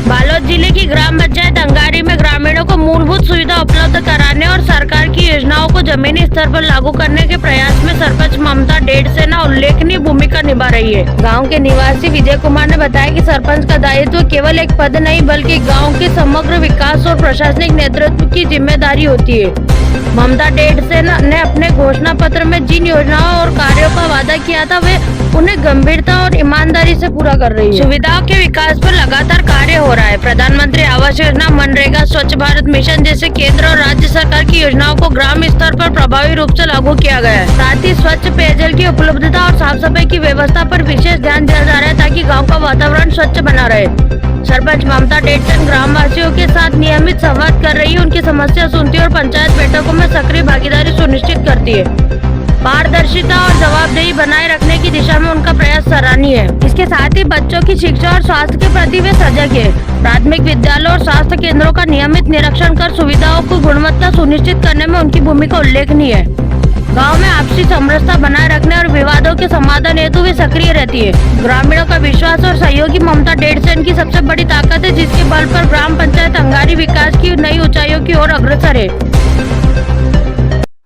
बालोद जिले की ग्राम पंचायत अंगारी में ग्रामीणों को मूलभूत सुविधा उपलब्ध कराने और सरकार की योजनाओं को जमीनी स्तर पर लागू करने के प्रयास में सरपंच ममता डेढ़सेना उल्लेखनीय भूमिका निभा रही है। गांव के निवासी विजय कुमार ने बताया कि सरपंच का दायित्व केवल एक पद नहीं बल्कि गांव के समग्र विकास और प्रशासनिक नेतृत्व की जिम्मेदारी होती है। ममता डेढ़सेना ने अपने घोषणा पत्र में जिन योजनाओं और कार्यों का वादा किया था वे उन्हें गंभीरता और ईमानदारी से पूरा कर रही है। सुविधाओं के विकास पर लगातार कार्य हो रहा है। प्रधानमंत्री आवास योजना, मनरेगा, स्वच्छ भारत मिशन जैसे केंद्र और राज्य सरकार की योजनाओं को ग्राम स्तर पर प्रभावी रूप से लागू किया गया है। साथ ही स्वच्छ पेयजल की उपलब्धता और साफ सफाई की व्यवस्था पर विशेष ध्यान दिया जा रहा है ताकि गाँव का वातावरण स्वच्छ बना रहे। सरपंच ममता डेढ़सेना ग्रामवासियों के साथ नियमित संवाद कर रही है, उनकी समस्या सुनती है और पंचायत बैठकों में सक्रिय भागीदारी सुनिश्चित करती है। पारदर्शिता और जवाबदेही बनाए रखने की दिशा में उनका प्रयास सराहनीय है। इसके साथ ही बच्चों की शिक्षा और स्वास्थ्य के प्रति वे सजग है। प्राथमिक विद्यालय और स्वास्थ्य केंद्रों का नियमित निरीक्षण कर सुविधाओं की गुणवत्ता सुनिश्चित करने में उनकी भूमिका उल्लेखनीय है। गांव में आपसी समरसता बनाए रखने और विवादों के समाधान हेतु वे सक्रिय रहती है। ग्रामीणों का विश्वास और सहयोगी ममता डेढ़सेना की सबसे बड़ी ताकत है, जिसके बल पर ग्राम पंचायत अंगारी विकास की नई ऊंचाइयों की ओर अग्रसर है।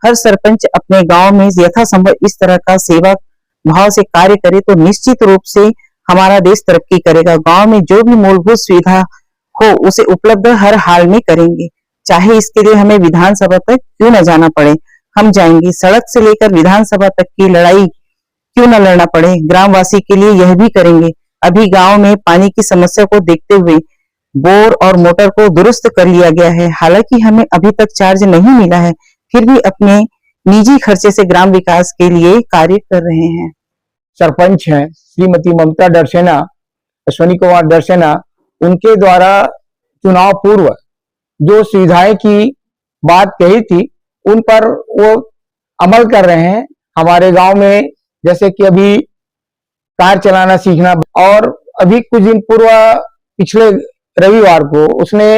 हर सरपंच अपने गांव में यथासंभव इस तरह का सेवा भाव से कार्य करे तो निश्चित रूप से हमारा देश तरक्की करेगा। गांव में जो भी मूलभूत सुविधा हो उसे उपलब्ध हर हाल में करेंगे, चाहे इसके लिए हमें विधानसभा तक क्यों न जाना पड़े, हम जाएंगे। सड़क से लेकर विधानसभा तक की लड़ाई क्यों न लड़ना पड़े, ग्रामवासी के लिए यह भी करेंगे। अभी गांव में पानी की समस्या को देखते हुए बोर और मोटर को दुरुस्त कर लिया गया है। हालांकि हमें अभी तक चार्ज नहीं मिला है, फिर भी अपने निजी खर्चे से ग्राम विकास के लिए कार्य कर रहे हैं। सरपंच हैं श्रीमती ममता डेढ़सेना, अश्विनी कुमार डेढ़सेना, उनके द्वारा चुनाव पूर्व जो सुविधाएं की बात कही थी उन पर वो अमल कर रहे हैं। हमारे गांव में जैसे कि अभी कार चलाना सीखना, और अभी कुछ दिन पूर्व पिछले रविवार को उसने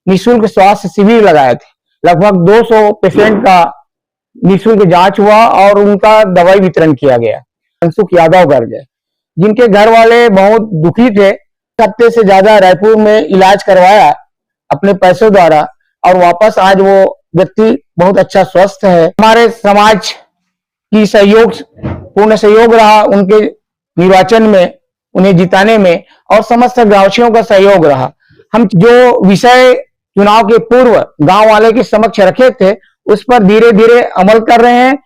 निःशुल्क स्वास्थ्य शिविर लगाए थे। लगभग 200 पेशेंट का निःशुल्क जांच हुआ और उनका दवाई वितरण किया गया। मनसुख यादव गर्ग, जिनके घर वाले बहुत दुखी थे, हफ्ते से ज्यादा रायपुर में इलाज करवाया अपने पैसों द्वारा और वापस आज वो व्यक्ति बहुत अच्छा स्वस्थ है। हमारे समाज की पूर्ण सहयोग रहा उनके निर्वाचन में, उन्हें जिताने में, और समस्त गांववासियों का सहयोग रहा। हम जो विषय चुनाव के पूर्व गांव वाले के समक्ष रखे थे उस पर धीरे धीरे अमल कर रहे हैं।